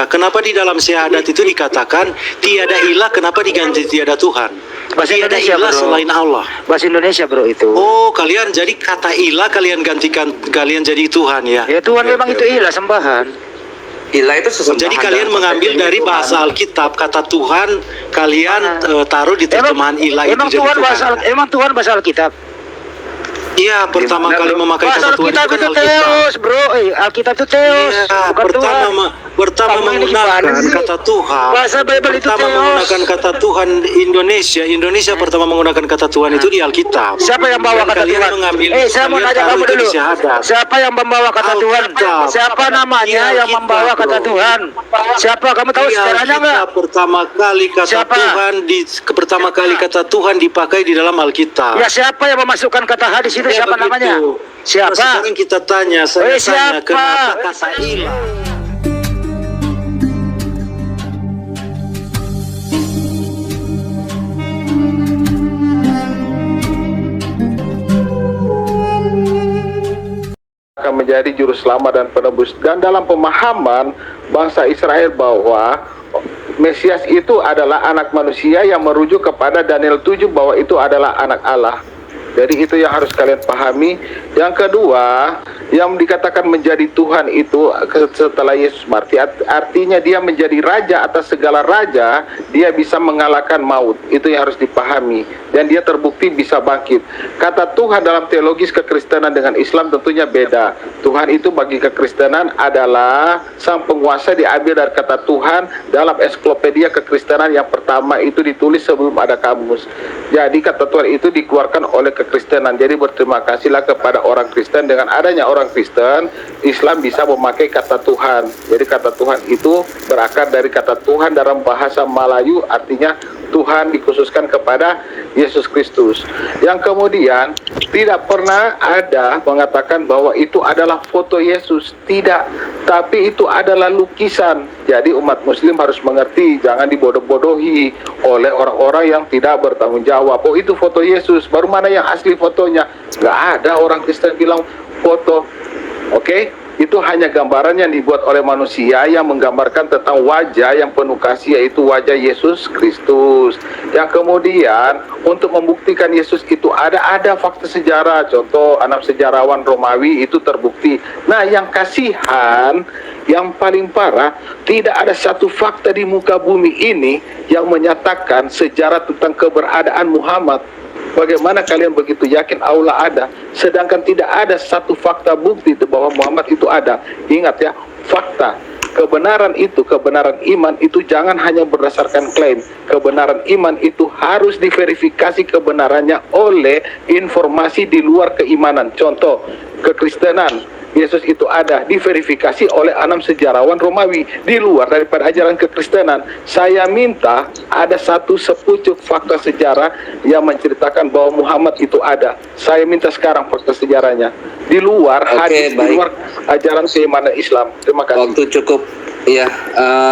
kenapa di dalam syahadat itu dikatakan tiada ilah, kenapa diganti tiada Tuhan? Bahasa Tiada Indonesia, ilah bro. selain Allah. Bahasa Indonesia bro itu. Oh, kalian jadi kata ilah kalian gantikan, kalian jadi Tuhan ya? Ya Tuhan memang itu ilah sembahan. Ilah itu sesembahan. Jadi kalian mengambil dari bahasa Alkitab kata Tuhan, kalian taruh di terjemahan ilah itu Emang jadi Tuhan Tuhan. emang Tuhan bahasa Alkitab. Iya, pertama kali memakai Bahasa kata Tuhan Alkitab itu kan itu Alkitab. Theos, bro. Alkitab itu Theos, Iya, bukan Tuhan. pertama Kamu ini menggunakan gimana sih? kata Tuhan. Bahasa Bible itu Pertama Theos. menggunakan kata Tuhan Indonesia pertama menggunakan kata Tuhan itu di Alkitab. Siapa yang bawa Dan kata kalian Tuhan? mengambil- Saya mau kalian tanya taruh kamu itu di dulu. syahadat. Siapa yang membawa kata Tuhan? Alkitab. Siapa namanya Iya, yang Alkitab, membawa kata bro. Tuhan? Siapa? Kamu tahu Di sejarahnya nggak? Alkitab pertama kali kata Siapa? Tuhan pertama kali kata Tuhan dipakai di dalam Alkitab. Ya siapa yang memasukkan kata hadis itu? Ya, Siapa begitu. namanya? Nah, Siapa? sekarang kita tanya, saya tanya Siapa? kenapa kata ilah? Akan menjadi juru selamat dan penebus. Dan dalam pemahaman bangsa Israel bahwa Mesias itu adalah anak manusia yang merujuk kepada Daniel 7 bahwa itu adalah anak Allah. Jadi itu yang harus kalian pahami. Yang kedua, yang dikatakan menjadi Tuhan itu setelah Yesus mati, artinya dia menjadi raja atas segala raja, dia bisa mengalahkan maut. Itu yang harus dipahami. Dan dia terbukti bisa bangkit. Kata Tuhan dalam teologis kekristenan dengan Islam tentunya beda. Tuhan itu bagi kekristenan adalah sang penguasa, diambil dari kata Tuhan dalam ensiklopedia kekristenan yang pertama itu ditulis sebelum ada kamus. Jadi kata Tuhan itu dikeluarkan oleh kekristenan. Jadi berterima kasihlah kepada orang Kristen. Dengan adanya orang Kristen, Islam bisa memakai kata Tuhan. Jadi kata Tuhan itu berakar dari kata Tuhan dalam bahasa Melayu, artinya Tuhan dikhususkan kepada Yesus Kristus. Yang kemudian tidak pernah ada mengatakan bahwa itu adalah foto Yesus, tidak, tapi itu adalah lukisan. Jadi umat muslim harus mengerti, jangan dibodoh-bodohi oleh orang-orang yang tidak bertanggung jawab. Oh itu foto Yesus, baru mana yang asli fotonya? Nggak ada orang Kristen bilang foto. Oke? Itu hanya gambaran yang dibuat oleh manusia yang menggambarkan tentang wajah yang penuh kasih, yaitu wajah Yesus Kristus. Yang kemudian untuk membuktikan Yesus itu ada fakta sejarah. Contoh 6 sejarawan Romawi itu terbukti. Nah yang kasihan, yang paling parah, tidak ada satu fakta di muka bumi ini yang menyatakan sejarah tentang keberadaan Muhammad. Bagaimana kalian begitu yakin Allah ada, sedangkan tidak ada satu fakta bukti bahwa Muhammad itu ada? Ingat ya, fakta. Kebenaran itu, kebenaran iman itu jangan hanya berdasarkan klaim. Kebenaran iman itu harus diverifikasi kebenarannya oleh informasi di luar keimanan. Contoh, kekristenan, Yesus itu ada, diverifikasi oleh 6 sejarawan Romawi di luar daripada ajaran kekristenan. Saya minta ada satu sepucuk fakta sejarah yang menceritakan bahwa Muhammad itu ada. Saya minta sekarang fakta sejarahnya di luar hadis, di luar ajaran keimanan Islam. Terima kasih. Waktu cukup. Iya,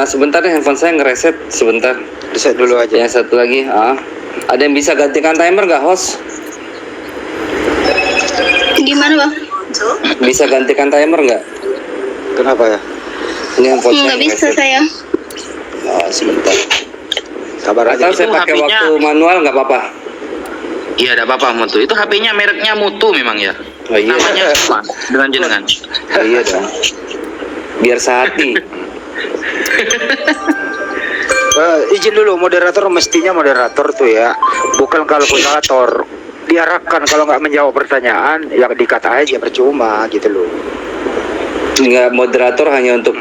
sebentar ya, handphone saya ngereset sebentar. Reset dulu aja. Yang satu lagi, ada yang bisa gantikan timer nggak, host? Gimana bang? Bisa gantikan timer nggak? Kenapa ya? Ini handphone saya Nggak bisa ngereset. saya. Oh, sebentar. Sabar aja. Atau saya pakai HP-nya. waktu manual nggak apa-apa? Iya, ada apa-apa Mutu. Itu HP-nya mereknya Mutu memang ya. Oh iya. Namanya apa? Dengan jenengan. Oh, iya dong. Biar sehati. Izin dulu, moderator mestinya moderator tuh ya, bukan kalkulator. Diarahkan kalau nggak menjawab pertanyaan, yang dikata aja percuma gitu loh. Enggak, moderator hanya untuk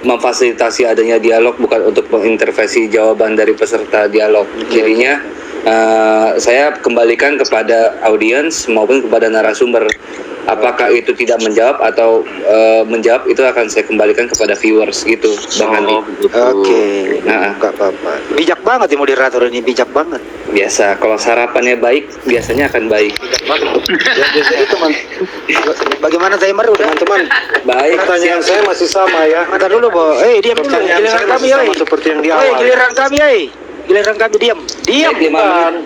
memfasilitasi adanya dialog, bukan untuk mengintervensi jawaban dari peserta dialog. Jadinya saya kembalikan kepada audiens maupun kepada narasumber. Apakah itu tidak menjawab atau menjawab, itu akan saya kembalikan kepada viewers gitu, Bang Andi. Oke, Nah. nggak apa-apa. Bijak banget ya moderator ini, bijak banget. Biasa, kalau sarapannya baik, biasanya akan baik. Bagaimana timer udah? Teman-teman, Baik, pertanyaan saya masih sama ya. Mata dulu, Bo. Diam dulu. Pertanyaan Giliran saya kami, masih sama seperti yang di awal. Giliran kami, Giliran kami, diam. Diam. Baik, 5 menit.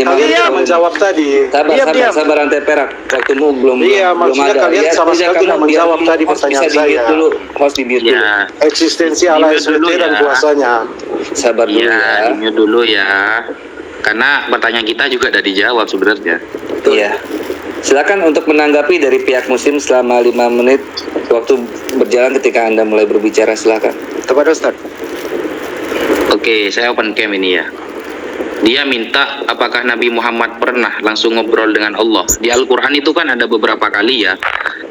Kalian menjawab tadi. Sabar rantai perak. Waktumu belum Iya, belum maksudnya ada. kalian sama tidak, sekali tidak kamu menjawab biar tadi host pertanyaan bisa di-mute saya. dulu. Host di-mute dulu. Ya, Eksistensi Allah Di-mute dulu SWT dan ya. kuasanya. Sabar dulu ya, ya. di-mute dulu ya. Karena pertanyaan kita juga udah dijawab sebenarnya. Iya. Silakan untuk menanggapi dari pihak Muslim selama 5 menit. Waktu berjalan ketika Anda mulai berbicara, silakan. Kepada Ustaz. Oke, saya open cam ini ya. Dia minta apakah Nabi Muhammad pernah langsung ngobrol dengan Allah. Di Al-Quran itu kan ada beberapa kali ya.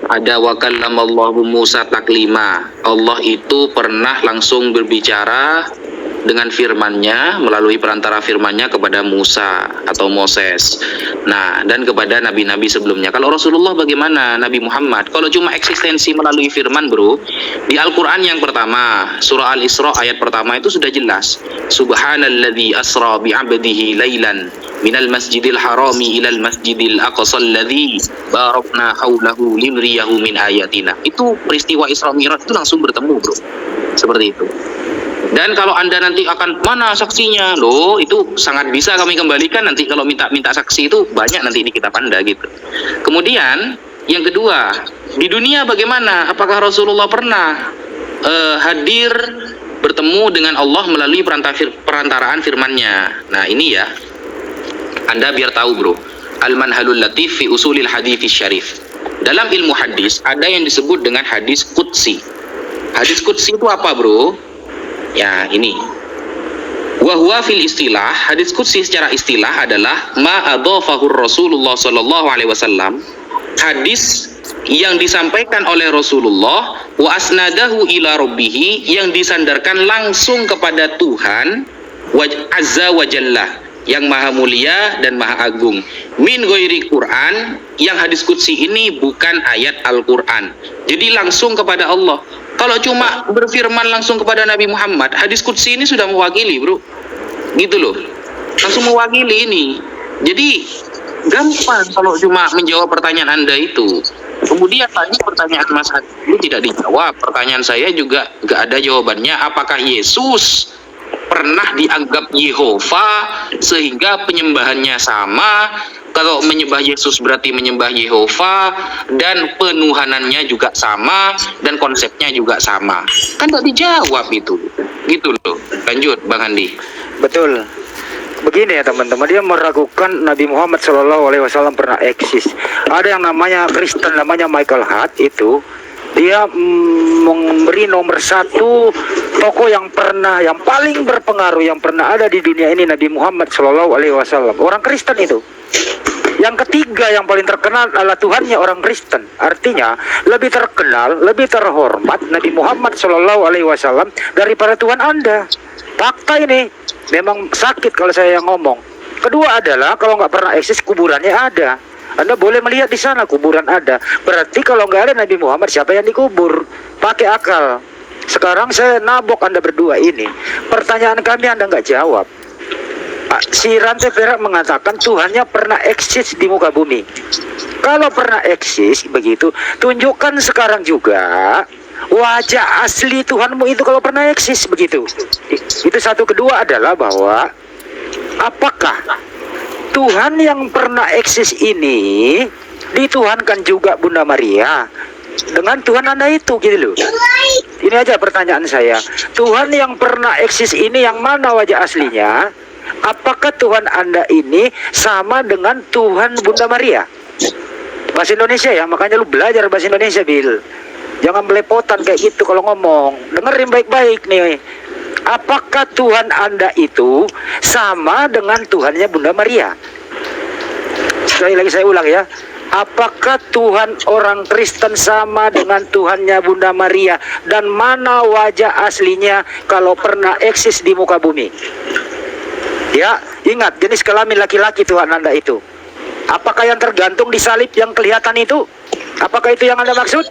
Ada wa kallamallahu Musa taklima. Allah itu pernah langsung berbicara dengan firman-Nya, melalui perantara firman-Nya kepada Musa atau Moses. Nah, dan kepada nabi-nabi sebelumnya. Kalau Rasulullah bagaimana? Nabi Muhammad. Kalau cuma eksistensi melalui firman, bro, di Al-Quran yang pertama, surah Al-Isra ayat pertama itu sudah jelas. Subhanalladzi asra bi'abdihi laylan minal masjidil harami ilal masjidil aqsa alladzi barakna haulahu linuriyahu min ayatina. Itu peristiwa Isra Mi'raj itu langsung bertemu, bro. Seperti itu. Dan kalau Anda nanti akan mana saksinya, loh itu sangat bisa kami kembalikan nanti kalau minta saksi itu banyak nanti di kitab Anda gitu. Kemudian yang kedua, di dunia bagaimana? Apakah Rasulullah pernah hadir bertemu dengan Allah melalui perantaraan firman-Nya? Nah ini ya, Anda biar tahu bro, Al-Manhalul Latif fi Usulil Hadits Syarif. Dalam ilmu hadis ada yang disebut dengan hadis qudsi. Hadis qudsi itu apa bro? Ya ini wa fil istilah, hadis qudsi secara istilah adalah ma adhafahur Rasulullah sallallahu alaihi wasallam, hadis yang disampaikan oleh Rasulullah wa asnadahu ila rabbih, yang disandarkan langsung kepada Tuhan azza wa jalla, yang maha mulia dan maha agung, min ghairi Quran, yang hadis qudsi ini bukan ayat Al-Quran, jadi langsung kepada Allah. Kalau cuma berfirman langsung kepada Nabi Muhammad, hadis qudsi ini sudah mewakili bro, gitu loh, langsung mewakili ini. Jadi gampang kalau cuma menjawab pertanyaan Anda itu. Kemudian tadi pertanyaan Mas Hadi itu tidak dijawab. Pertanyaan saya juga nggak ada jawabannya. Apakah Yesus pernah dianggap Yehova sehingga penyembahannya sama? Kalau menyembah Yesus berarti menyembah Yehova, dan penuhanannya juga sama, dan konsepnya juga sama. Kan tak dijawab itu. Gitu loh. Lanjut Bang Andi. Betul. Begini ya teman-teman, dia meragukan Nabi Muhammad SAW pernah eksis. Ada yang namanya Kristen, namanya Michael Hart itu. Dia memberi nomor 1 tokoh yang paling berpengaruh yang pernah ada di dunia ini, Nabi Muhammad SAW. Orang Kristen itu. Yang ketiga yang paling terkenal adalah Tuhannya orang Kristen. Artinya lebih terkenal, lebih terhormat Nabi Muhammad SAW daripada Tuhan Anda. Fakta ini memang sakit kalau saya yang ngomong. Kedua adalah kalau nggak pernah eksis, kuburannya ada. Anda boleh melihat di sana kuburan ada. Berarti kalau nggak ada Nabi Muhammad, siapa yang dikubur? Pakai akal. Sekarang saya nabok Anda berdua ini. Pertanyaan kami Anda nggak jawab. Si rantai perak mengatakan Tuhannya pernah eksis di muka bumi. Kalau pernah eksis begitu, tunjukkan sekarang juga wajah asli Tuhanmu itu kalau pernah eksis begitu. Itu satu. Kedua adalah bahwa apakah Tuhan yang pernah eksis ini dituhankan juga Bunda Maria dengan Tuhan Anda itu gitu loh. Ini aja pertanyaan saya. Tuhan yang pernah eksis ini yang mana wajah aslinya? Apakah Tuhan Anda ini sama dengan Tuhan Bunda Maria? Bahasa Indonesia ya, makanya lu belajar bahasa Indonesia, Bil. Jangan belepotan kayak gitu kalau ngomong. Dengerin baik-baik nih. Apakah Tuhan Anda itu sama dengan Tuhannya Bunda Maria? Sekali lagi saya ulang ya. Apakah Tuhan orang Kristen sama dengan Tuhannya Bunda Maria? Dan mana wajah aslinya kalau pernah eksis di muka bumi? Ya, ingat jenis kelamin laki-laki Tuhan Anda itu. Apakah yang tergantung di salib yang kelihatan itu? Apakah itu yang Anda maksud?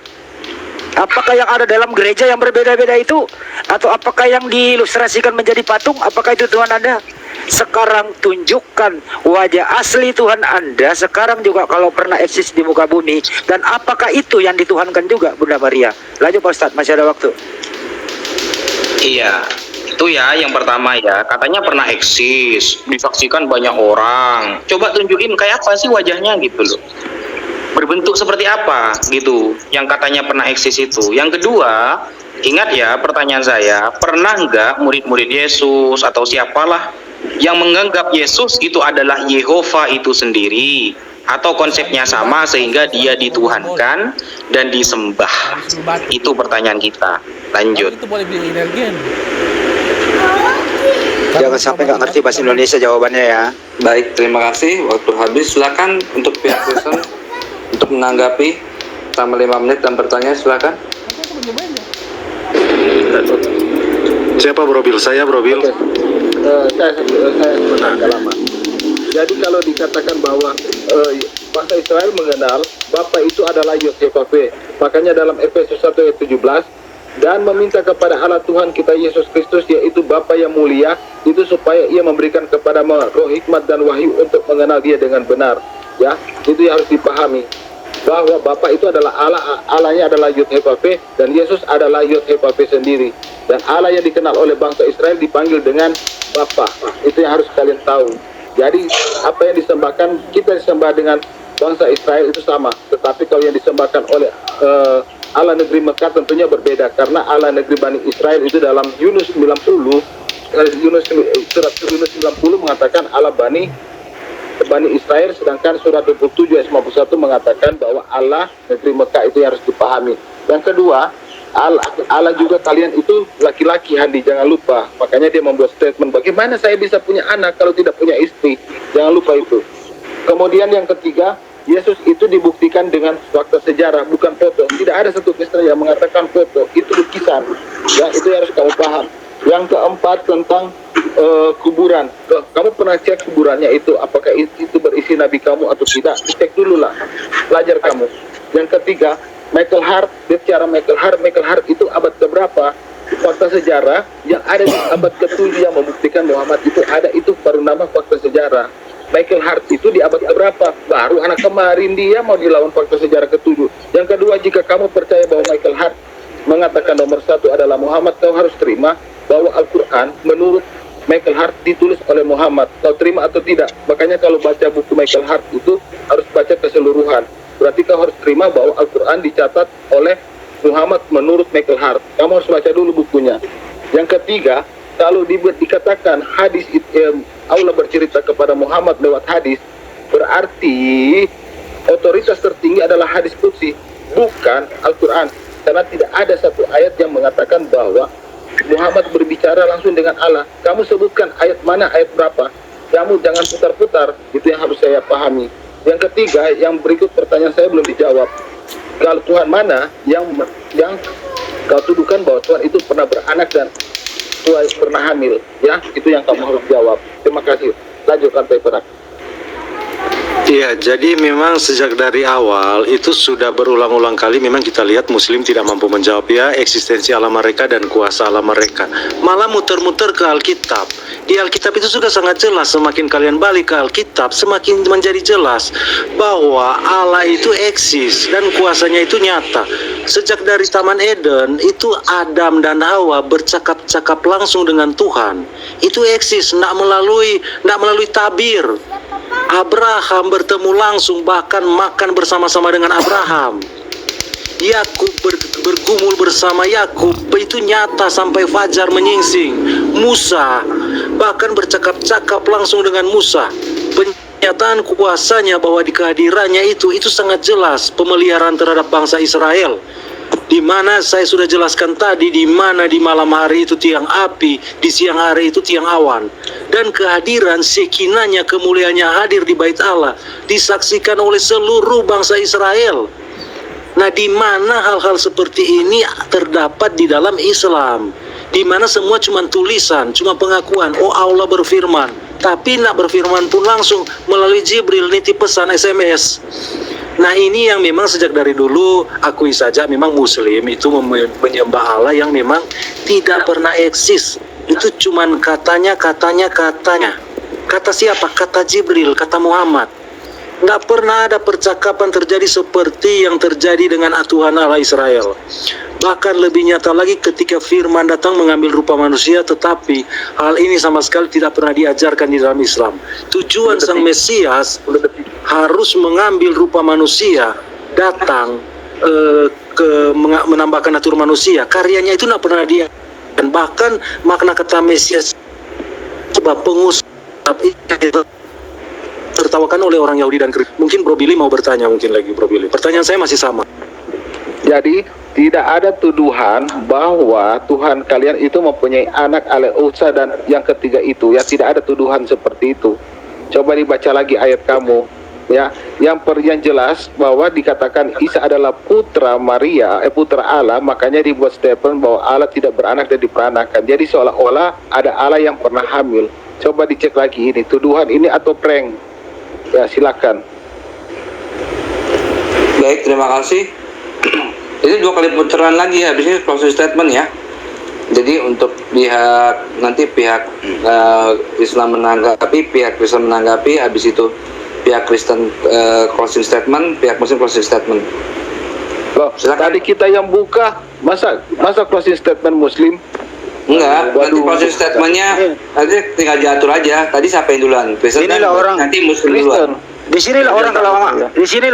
Apakah yang ada dalam gereja yang berbeda-beda itu? Atau apakah yang diilustrasikan menjadi patung? Apakah itu Tuhan Anda? Sekarang tunjukkan wajah asli Tuhan Anda sekarang juga kalau pernah eksis di muka bumi. Dan apakah itu yang dituhankan juga Bunda Maria? Lanjut Pak Ustadz, masih ada waktu. Iya, Itu ya yang pertama ya, katanya pernah eksis, disaksikan banyak orang. Coba tunjukin kayak apa sih wajahnya gitu loh. Berbentuk seperti apa gitu, yang katanya pernah eksis itu. Yang kedua, ingat ya pertanyaan saya, pernah nggak murid-murid Yesus atau siapalah yang menganggap Yesus itu adalah Yehova itu sendiri? Atau konsepnya sama sehingga dia dituhankan dan disembah? Itu pertanyaan kita. Lanjut. Itu boleh beli energen. Jangan sampai nggak ngerti bahasa Indonesia jawabannya ya. Baik, terima kasih. Waktu habis. Silakan untuk pihak Kristen untuk menanggapi selama 5 menit dan pertanyaan. Silakan. Siapa Bro Bil? Saya Bro Bil. Saya sebenarnya agak lama. Jadi kalau dikatakan bahwa bangsa Israel mengenal Bapa itu adalah Yod-Heh-Vaveh, makanya dalam Efesus 1 ayat 17, dan meminta kepada Allah Tuhan kita Yesus Kristus, yaitu Bapa yang mulia, itu supaya ia memberikan kepada roh hikmat dan wahyu untuk mengenal dia dengan benar. Ya, itu yang harus dipahami, bahwa Bapa itu adalah Allah, Allahnya adalah Yod-Heh-Vaveh, dan Yesus adalah Yod-Heh-Vaveh sendiri. Dan Allah yang dikenal oleh bangsa Israel dipanggil dengan Bapa. Itu yang harus kalian tahu. Jadi apa yang disembahkan, kita disembah dengan bangsa Israel itu sama. Tetapi kalau yang disembahkan oleh Allah negeri Mekah tentunya berbeda, karena Allah negeri Bani Israel itu dalam Yunus 90, surat Yunus 90 mengatakan Allah Bani Israel, sedangkan surat 27 ayat 51 mengatakan bahwa Allah negeri Mekah. itu yang harus dipahami. Yang kedua, Allah juga kalian itu laki-laki, Handi, jangan lupa. Makanya dia membuat statement, bagaimana saya bisa punya anak kalau tidak punya istri? Jangan lupa itu. Kemudian yang ketiga, Yesus itu dibuktikan dengan fakta sejarah, bukan foto. Tidak ada satu Kristen yang mengatakan foto, itu lukisan. Ya, itu harus kamu paham. Yang keempat tentang kuburan. Kamu pernah cek kuburannya itu, apakah itu berisi nabi kamu atau tidak? Cek dulu lah, belajar kamu. Yang ketiga, Michael Hart, bicara Michael Hart itu abad keberapa? Fakta sejarah yang ada di abad ke-7 yang membuktikan Muhammad itu ada, itu baru nama fakta sejarah. Michael Hart itu di abad keberapa? Baru anak kemarin dia mau dilawan fakta sejarah ke-7. Yang kedua, jika kamu percaya bahwa Michael Hart mengatakan nomor 1 adalah Muhammad, kau harus terima bahwa Al-Quran menurut Michael Hart ditulis oleh Muhammad. Kau terima atau tidak? Makanya kalau baca buku Michael Hart itu harus baca keseluruhan. Berarti kau harus terima bahwa Al-Quran dicatat oleh Muhammad menurut Michael Hart. Kamu harus baca dulu bukunya. Yang ketiga, kalau dikatakan hadis Allah bercerita kepada Muhammad lewat hadis, berarti otoritas tertinggi adalah hadis qudsi, bukan Al-Quran. Karena tidak ada satu ayat yang mengatakan bahwa Muhammad berbicara langsung dengan Allah. Kamu sebutkan ayat mana, ayat berapa. Kamu jangan putar-putar. Itu yang harus saya pahami. Yang ketiga, yang berikut pertanyaan saya belum dijawab. Kalau Tuhan mana yang kau tuduhkan bahwa Tuhan itu pernah beranak dan Tuhan pernah hamil? Ya, itu yang kamu harus jawab. Terima kasih. Lanjut rantai perak. Iya, jadi memang sejak dari awal itu sudah berulang-ulang kali memang kita lihat Muslim tidak mampu menjawab ya eksistensi Allah mereka dan kuasa Allah mereka. Malah muter-muter ke Alkitab. Di Alkitab itu sudah sangat jelas, semakin kalian balik ke Alkitab semakin menjadi jelas bahwa Allah itu eksis dan kuasanya itu nyata. Sejak dari Taman Eden itu Adam dan Hawa bercakap-cakap langsung dengan Tuhan. Itu eksis, tidak melalui tabir. Abraham bertemu langsung, bahkan makan bersama-sama dengan Abraham. Yakub bergumul bersama Yakub, itu nyata sampai fajar menyingsing. Musa bahkan bercakap-cakap langsung dengan Musa. Penyataan kuasanya bahwa di kehadirannya itu sangat jelas pemeliharaan terhadap bangsa Israel. Di mana saya sudah jelaskan tadi, di mana di malam hari itu tiang api, di siang hari itu tiang awan, dan kehadiran sekinanya, kemuliaannya hadir di bait Allah, disaksikan oleh seluruh bangsa Israel. Nah, di mana hal-hal seperti ini terdapat di dalam Islam, di mana semua cuma tulisan, cuma pengakuan, oh Allah berfirman, tapi nak berfirman pun langsung melalui Jibril, nitip pesan SMS. Nah, ini yang memang sejak dari dulu akui saja memang Muslim itu menyembah Allah yang memang tidak pernah eksis. Itu cuman katanya. Kata siapa? Kata Jibril, kata Muhammad. Nggak pernah ada percakapan terjadi seperti yang terjadi dengan Tuhan Allah Israel. Bahkan lebih nyata lagi ketika firman datang mengambil rupa manusia, tetapi hal ini sama sekali tidak pernah diajarkan di dalam Islam. Tujuan sang Mesias harus mengambil rupa manusia, datang menambahkan natur manusia. Karyanya itu tidak pernah dia. Dan bahkan makna kata Mesias sebab pengusap tertawakan oleh orang Yahudi dan Kristen. Mungkin Bro Billy mau bertanya mungkin lagi Bro Billy. Pertanyaan saya masih sama. Jadi tidak ada tuduhan bahwa Tuhan kalian itu mempunyai anak Al-Usa dan yang ketiga itu. Ya, tidak ada tuduhan seperti itu. Coba dibaca lagi ayat kamu. Ya, yang jelas bahwa dikatakan Isa adalah putra Maria, putra Allah, makanya dibuat statement bahwa Allah tidak beranak dan diperanakan. Jadi seolah-olah ada Allah yang pernah hamil. Coba dicek lagi ini tuduhan ini atau prank. Ya, silakan. Baik, terima kasih. Ini 2 kali putaran lagi ya, habis ini closing statement ya. Jadi untuk nanti pihak Islam menanggapi, pihak Kristen menanggapi, habis itu pihak Kristen closing statement, pihak Muslim closing statement. Loh, tadi kita yang buka, masa closing statement Muslim? Enggak, nanti closing statementnya nanti tinggal diatur aja. Tadi siapa yang duluan? Kristen Inilah orang nanti Muslim duluan. Di sinilah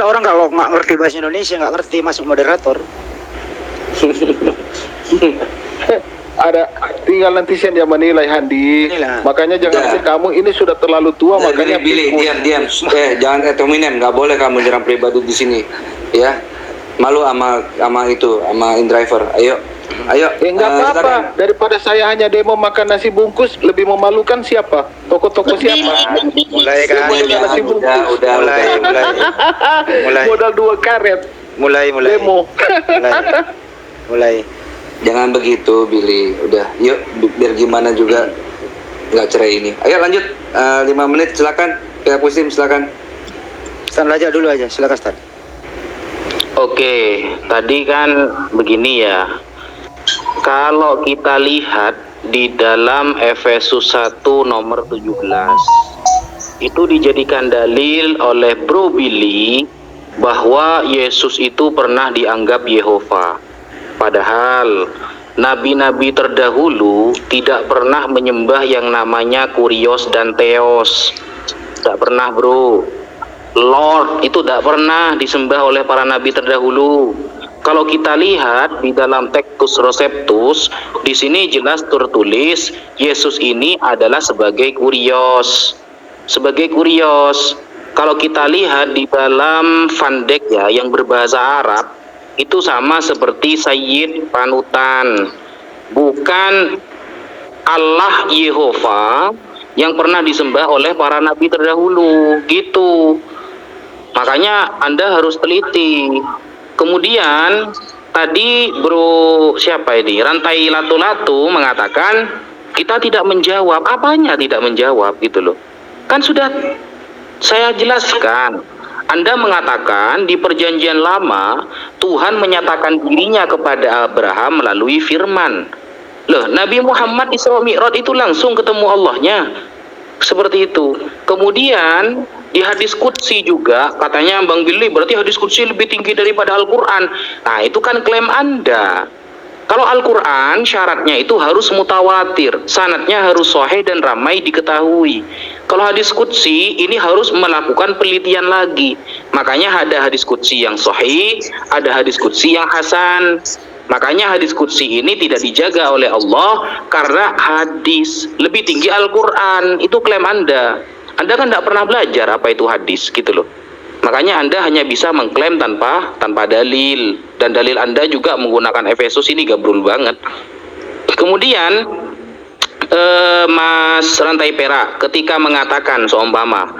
orang kalau nggak ngerti bahasa Indonesia, nggak ngerti masuk moderator. Ada tinggal nanti yang menilai Handi. Inilah. Makanya jangan kamu ini sudah terlalu tua, makanya Billy, diam. Jangan etominem, nggak boleh kamu nyerang pribadi di sini, ya. Malu sama itu, sama in-driver. Ayo. Enggak apa-apa. Daripada saya hanya demo makan nasi bungkus, lebih memalukan siapa? Toko-toko siapa? Mulai kan? Nasi bungkus. Udah. Mulai. Modal 2 karet. Mulai. Demo. Mulai. Jangan begitu, Billy. Udah, yuk biar gimana juga nggak cerai ini. Ayo lanjut. 5 menit silakan. Pihak Muslim silakan. Stan aja dulu aja, silakan Stan. Oke, tadi kan begini ya. Kalau kita lihat di dalam Efesus 1 nomor 17, itu dijadikan dalil oleh Bro Billy bahwa Yesus itu pernah dianggap Yehova. Padahal nabi-nabi terdahulu tidak pernah menyembah yang namanya Kurios dan Theos. Tidak pernah, bro. Lord itu tidak pernah disembah oleh para nabi terdahulu. Kalau kita lihat di dalam Textus Receptus, di sini jelas tertulis Yesus ini adalah sebagai Kurios. Sebagai Kurios. Kalau kita lihat di dalam Van Dijk ya, yang berbahasa Arab, itu sama seperti Sayyid panutan. Bukan Allah Yehova yang pernah disembah oleh para nabi terdahulu, gitu. Makanya Anda harus teliti. Kemudian tadi bro siapa ini? Rantai Latu-Latu mengatakan kita tidak menjawab. Apanya tidak menjawab gitu loh. Kan sudah saya jelaskan. Anda mengatakan di perjanjian lama Tuhan menyatakan dirinya kepada Abraham melalui firman. Loh, Nabi Muhammad Isra Mi'raj itu langsung ketemu Allahnya. Seperti itu. Kemudian di hadis qudsi juga katanya Bang Billy berarti hadis qudsi lebih tinggi daripada Al-Quran. Nah itu kan klaim Anda. Kalau Al-Quran syaratnya itu harus mutawatir, sanadnya harus sahih dan ramai diketahui. Kalau hadis qudsi ini harus melakukan penelitian lagi. Makanya ada hadis qudsi yang sahih, ada hadis qudsi yang hasan. Makanya hadis qudsi ini tidak dijaga oleh Allah karena hadis lebih tinggi Al-Quran. Itu klaim Anda. Anda kan tidak pernah belajar apa itu hadis gitu loh. Makanya Anda hanya bisa mengklaim tanpa dalil. Dan dalil Anda juga menggunakan Efesus ini gabrul banget. Kemudian Mas Rantai Perak ketika mengatakan seumpama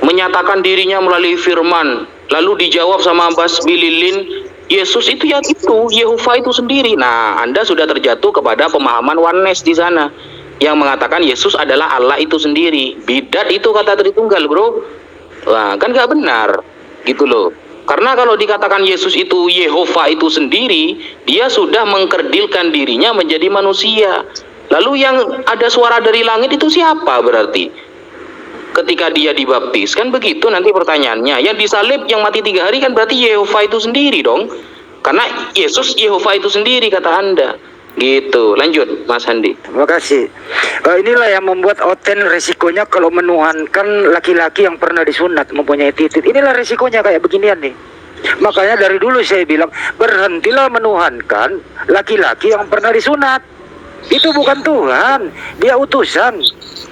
menyatakan dirinya melalui firman, lalu dijawab sama Bas Bililin, Yesus itu ya itu, Yehova itu sendiri. Nah, Anda sudah terjatuh kepada pemahaman oneness di sana yang mengatakan Yesus adalah Allah itu sendiri. Bidat itu kata Tritunggal, bro. Wah, kan nggak benar, gitu loh. Karena kalau dikatakan Yesus itu Yehova itu sendiri, dia sudah mengkerdilkan dirinya menjadi manusia. Lalu yang ada suara dari langit itu siapa berarti? Ketika dia dibaptis, kan begitu nanti pertanyaannya. Yang disalib, yang mati 3 hari kan berarti Yehova itu sendiri dong. Karena Yesus Yehova itu sendiri kata Anda. Gitu. Lanjut Mas Handi. Terima kasih. Inilah yang membuat Oten resikonya kalau menuhankan laki-laki yang pernah disunat mempunyai titik. Inilah resikonya kayak beginian nih. Makanya dari dulu saya bilang berhentilah menuhankan laki-laki yang pernah disunat. Itu bukan Tuhan, dia utusan.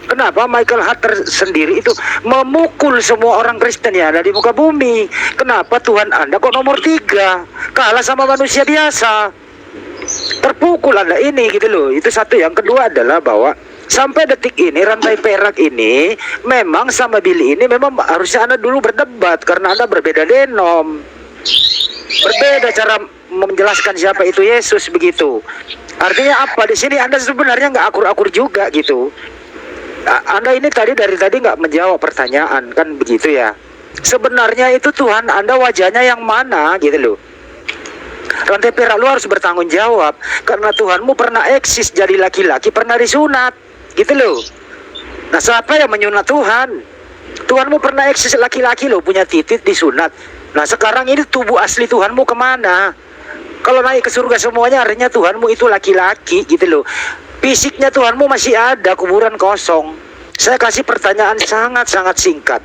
Kenapa Michael Hart sendiri itu memukul semua orang Kristen yang ada di muka bumi? Kenapa Tuhan Anda kok nomor 3? Kalah sama manusia biasa. Terpukul Anda ini gitu loh. Itu satu. Yang kedua adalah bahwa sampai detik ini rantai perak ini memang sama Billy ini memang harusnya Anda dulu berdebat karena Anda berbeda denom. Berbeda cara menjelaskan siapa itu Yesus begitu. Artinya apa? Di sini Anda sebenarnya nggak akur-akur juga gitu. Anda ini dari tadi nggak menjawab pertanyaan kan begitu ya. Sebenarnya itu Tuhan Anda wajahnya yang mana gitu loh. Rantai perak lu harus bertanggung jawab karena Tuhanmu pernah eksis jadi laki-laki, pernah disunat gitu loh. Nah siapa yang menyunat Tuhan? Tuhanmu pernah eksis laki-laki loh, punya titik disunat. Nah sekarang ini tubuh asli Tuhanmu kemana? Kalau naik ke surga semuanya artinya Tuhanmu itu laki-laki gitu loh. Fisiknya Tuhanmu masih ada, kuburan kosong. Saya kasih pertanyaan sangat-sangat singkat.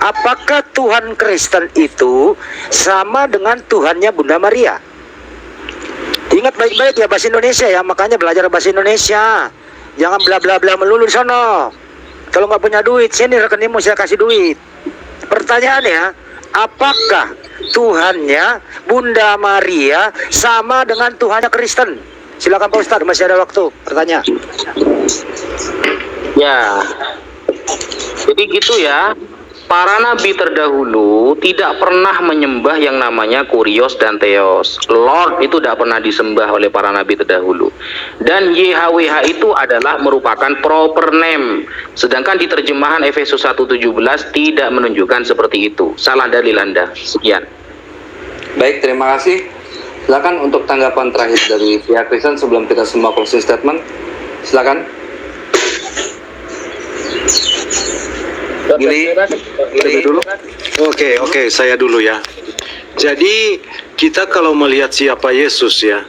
Apakah Tuhan Kristen itu sama dengan Tuhannya Bunda Maria? Ingat baik-baik ya bahasa Indonesia ya, makanya belajar bahasa Indonesia. Jangan bla-bla-bla melulu di sana. Kalau nggak punya duit, sini rekeningmu saya kasih duit. Pertanyaannya, apakah Tuhannya Bunda Maria sama dengan Tuhannya Kristen? Silakan Pak Ustadz, masih ada waktu bertanya. Ya. Jadi gitu ya. Para nabi terdahulu tidak pernah menyembah yang namanya Kurios dan Theos. Lord itu tidak pernah disembah oleh para nabi terdahulu. Dan YHWH itu adalah merupakan proper name. Sedangkan di terjemahan Efesus 1:17 tidak menunjukkan seperti itu. Salah dalil Anda. Sekian. Baik, terima kasih. Silakan untuk tanggapan terakhir dari pihak Kristen sebelum kita semua closing statement. Silakan. Gili dulu. Oke, saya dulu ya. Jadi kita kalau melihat siapa Yesus ya,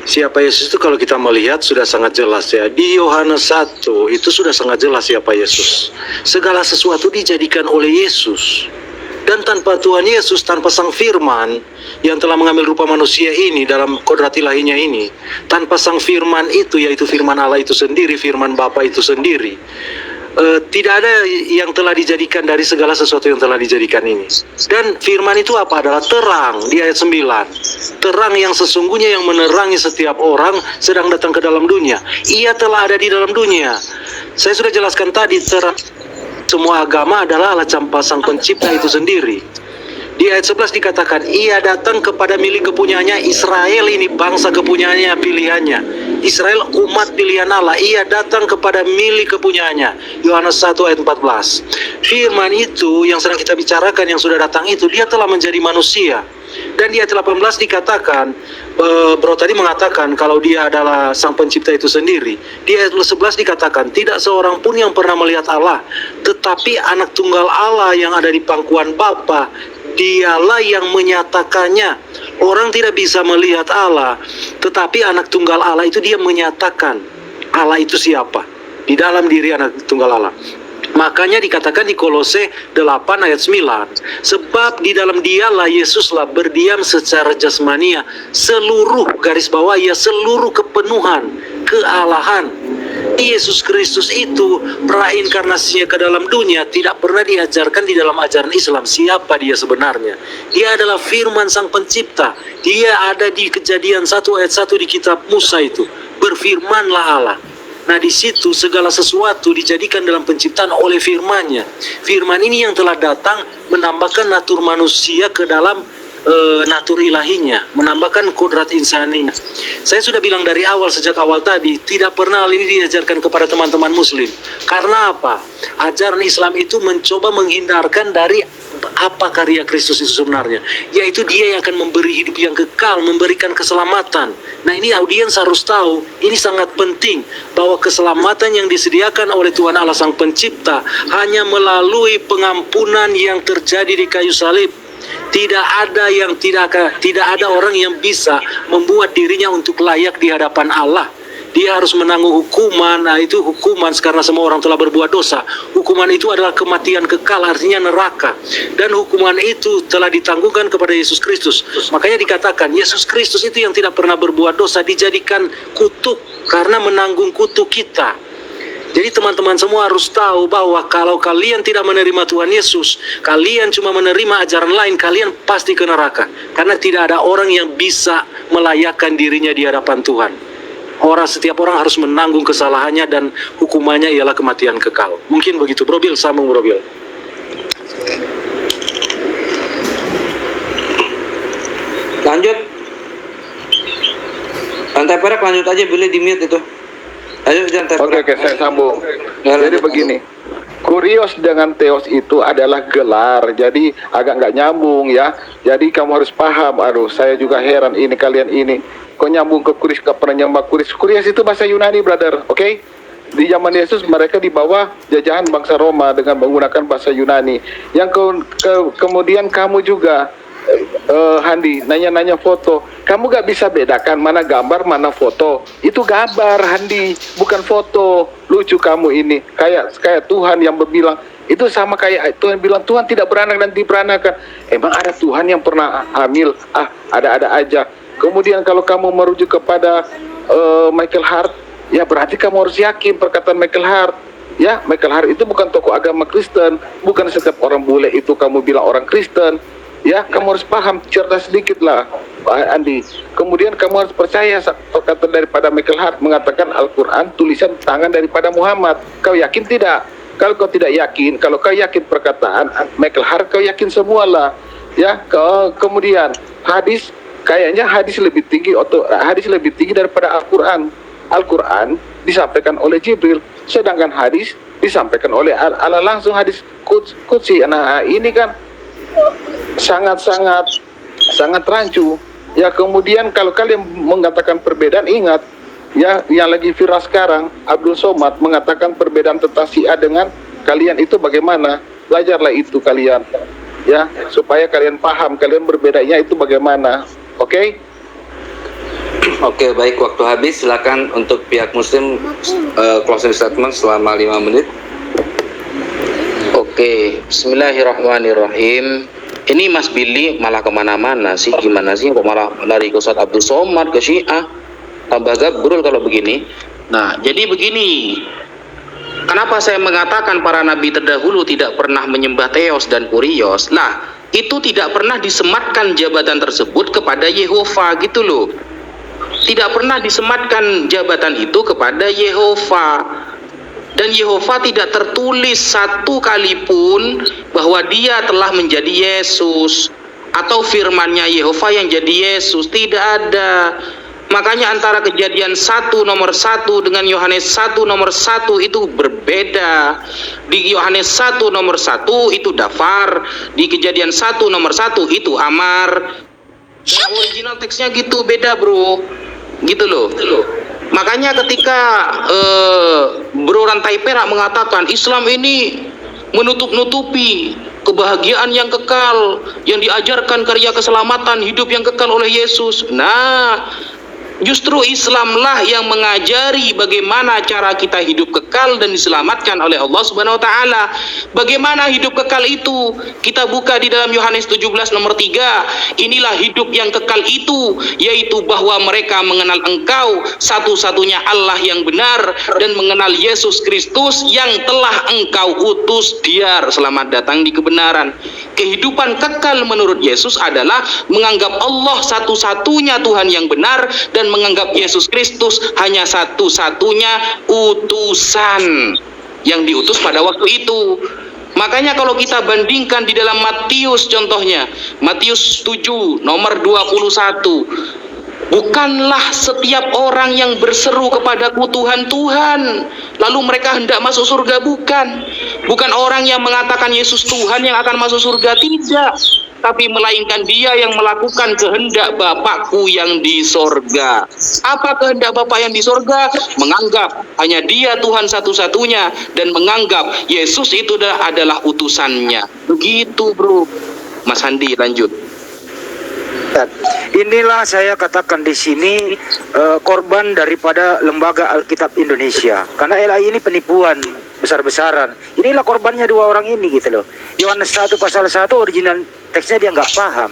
siapa Yesus itu kalau kita melihat sudah sangat jelas ya. Di Yohanes 1 itu sudah sangat jelas siapa Yesus. Segala sesuatu dijadikan oleh Yesus. Dan tanpa Tuhan Yesus, tanpa Sang Firman yang telah mengambil rupa manusia ini dalam kodrat ilahinya ini, tanpa Sang Firman itu, yaitu Firman Allah itu sendiri, Firman Bapa itu sendiri, tidak ada yang telah dijadikan dari segala sesuatu yang telah dijadikan ini. Dan firman itu apa? Adalah terang di ayat 9. Terang yang sesungguhnya yang menerangi setiap orang sedang datang ke dalam dunia. Ia telah ada di dalam dunia. Saya sudah jelaskan tadi, terang semua agama adalah Allah campa Sang Pencipta itu sendiri. Di ayat 11 dikatakan, ia datang kepada milik kepunyaannya. Israel ini bangsa kepunyaannya, pilihannya. Israel umat pilihan Allah. Ia datang kepada milik kepunyaannya. Yohanes 1 ayat 14. Firman itu yang sedang kita bicarakan, yang sudah datang itu, dia telah menjadi manusia. Dan di ayat 18 dikatakan, Bro tadi mengatakan kalau dia adalah Sang Pencipta itu sendiri. Di ayat 11 dikatakan, tidak seorang pun yang pernah melihat Allah, tetapi anak tunggal Allah yang ada di pangkuan Bapa, dialah yang menyatakannya. Orang tidak bisa melihat Allah, tetapi anak tunggal Allah itu dia menyatakan Allah itu siapa di dalam diri anak tunggal Allah. Makanya dikatakan di Kolose 8 ayat 9, sebab di dalam dialah Yesuslah berdiam secara jasmania seluruh, garis bawah ya, seluruh kepenuhan kealahan. Yesus Kristus itu prainkarnasinya ke dalam dunia tidak pernah diajarkan di dalam ajaran Islam siapa dia sebenarnya. Dia adalah firman Sang Pencipta. Dia ada di Kejadian 1 ayat 1 di kitab Musa itu. Berfirmanlah Allah. Nah di situ segala sesuatu dijadikan dalam penciptaan oleh firman-Nya. Firman ini yang telah datang menambahkan natur manusia ke dalam natur ilahinya, menambahkan kodrat insaninya. Saya sudah bilang dari awal, sejak awal tadi, tidak pernah hal ini diajarkan kepada teman-teman muslim. Karena apa? Ajaran Islam itu mencoba menghindarkan dari apa karya Kristus itu sebenarnya, yaitu dia yang akan memberi hidup yang kekal, memberikan keselamatan. Nah ini audiens harus tahu, ini sangat penting, bahwa keselamatan yang disediakan oleh Tuhan Allah Sang Pencipta hanya melalui pengampunan yang terjadi di kayu salib. Tidak ada orang yang bisa membuat dirinya untuk layak di hadapan Allah. Dia harus menanggung hukuman. Nah, itu hukuman karena semua orang telah berbuat dosa. Hukuman itu adalah kematian kekal, artinya neraka. Dan hukuman itu telah ditanggungkan kepada Yesus Kristus. Makanya dikatakan Yesus Kristus itu yang tidak pernah berbuat dosa dijadikan kutuk karena menanggung kutuk kita. Jadi teman-teman semua harus tahu bahwa kalau kalian tidak menerima Tuhan Yesus, kalian cuma menerima ajaran lain, kalian pasti ke neraka. Karena tidak ada orang yang bisa melayakkan dirinya di hadapan Tuhan. Setiap orang harus menanggung kesalahannya dan hukumannya ialah kematian kekal. Mungkin begitu. Bro Bill, sambung Bro Bill. Lanjut. Lantai perak lanjut aja, Billy di mute itu. Ayo jangan Oke, saya sambung. Ya, Jadi lanjut. begini, kurios dengan teos itu adalah gelar, jadi agak nggak nyambung ya. Jadi kamu harus paham. Aduh, saya juga heran ini kalian ini. Kok nyambung ke kuris, nggak pernah nyambung kuris. Kurios itu bahasa Yunani, brother. Oke? Di zaman Yesus mereka di bawah jajahan bangsa Roma dengan menggunakan bahasa Yunani. Yang kemudian kamu juga Handi, nanya-nanya foto. Kamu gak bisa bedakan mana gambar, mana foto. Itu gambar, Handi, bukan foto. Lucu kamu ini. Kayak Tuhan yang berbilang, itu sama kayak Tuhan bilang, Tuhan tidak beranak dan diperanakan. Emang ada Tuhan yang pernah hamil? Ada-ada aja. Kemudian kalau kamu merujuk kepada Michael Hart, ya berarti kamu harus yakin perkataan Michael Hart. Ya, Michael Hart itu bukan tokoh agama Kristen. Bukan setiap orang bule itu kamu bilang orang Kristen. Ya, kamu harus paham, cerdas sedikit lah, Pak Andi. Kemudian kamu harus percaya perkataan daripada Michael Hart mengatakan Al-Quran tulisan tangan daripada Muhammad. Kau yakin tidak? Kalau kau tidak yakin, kalau kau yakin perkataan Michael Hart, kau yakin semualah. Ya, kemudian hadis, kayaknya hadis lebih tinggi daripada Al-Quran. Al-Quran disampaikan oleh Jibril, sedangkan hadis disampaikan oleh Allah langsung, hadis qudsi. Nah, ini kan sangat rancu ya. Kemudian kalau kalian mengatakan perbedaan, ingat ya, yang lagi viral sekarang Abdul Somad mengatakan perbedaan tentang Syiah dengan kalian itu bagaimana. Belajarlah itu kalian ya, supaya kalian paham kalian berbedanya itu bagaimana. Oke? Oke, baik, waktu habis. Silakan untuk pihak muslim closing statement selama 5 menit. Oke, bismillahirrahmanirrahim. Ini Mas Billy malah kemana-mana sih, gimana sih kok malah lari ke Ustaz Abdul Somad, ke Syiah, tambah gabrul kalau begini. Nah, jadi begini, kenapa saya mengatakan para nabi terdahulu tidak pernah menyembah teos dan kurios? Lah, itu tidak pernah disematkan jabatan tersebut kepada Yehova gitu loh. Tidak pernah disematkan jabatan itu kepada Yehova. Dan Yehova tidak tertulis satu kali pun bahwa dia telah menjadi Yesus atau firmannya Yehova yang jadi Yesus. Tidak ada. Makanya antara Kejadian 1 nomor 1 dengan Yohanes 1 nomor 1 itu berbeda. Di Yohanes 1 nomor 1 itu Dafar, di Kejadian 1 nomor 1 itu Amar. Dan original teksnya gitu, beda bro. Gitu loh. Makanya ketika Bro Rantai Perak mengatakan Islam ini menutup-nutupi kebahagiaan yang kekal yang diajarkan karya keselamatan hidup yang kekal oleh Yesus. Nah, justru Islamlah yang mengajari bagaimana cara kita hidup kekal dan diselamatkan oleh Allah Subhanahu wa taala. Bagaimana hidup kekal itu? Kita buka di dalam Yohanes 17 nomor 3. Inilah hidup yang kekal itu, yaitu bahwa mereka mengenal Engkau satu-satunya Allah yang benar dan mengenal Yesus Kristus yang telah Engkau utus. Biar selamat datang di kebenaran. Kehidupan kekal menurut Yesus adalah menganggap Allah satu-satunya Tuhan yang benar dan menganggap Yesus Kristus hanya satu-satunya utusan yang diutus pada waktu itu. Makanya kalau kita bandingkan di dalam Matius contohnya, Matius 7 nomor 21, bukanlah setiap orang yang berseru kepadaku Tuhan, Tuhan, lalu mereka hendak masuk surga, bukan orang yang mengatakan Yesus Tuhan yang akan masuk surga, tidak, tapi melainkan dia yang melakukan kehendak Bapakku yang di sorga. Apa kehendak Bapa yang di sorga? Menganggap hanya dia Tuhan satu-satunya dan menganggap Yesus itu adalah utusannya. Begitu bro. Mas Handi lanjut. Inilah saya katakan di sini korban daripada Lembaga Alkitab Indonesia. Karena LAI ini penipuan besar-besaran. Inilah korbannya dua orang ini gitu loh. Yohanes 1 pasal 1 original teksnya dia nggak paham.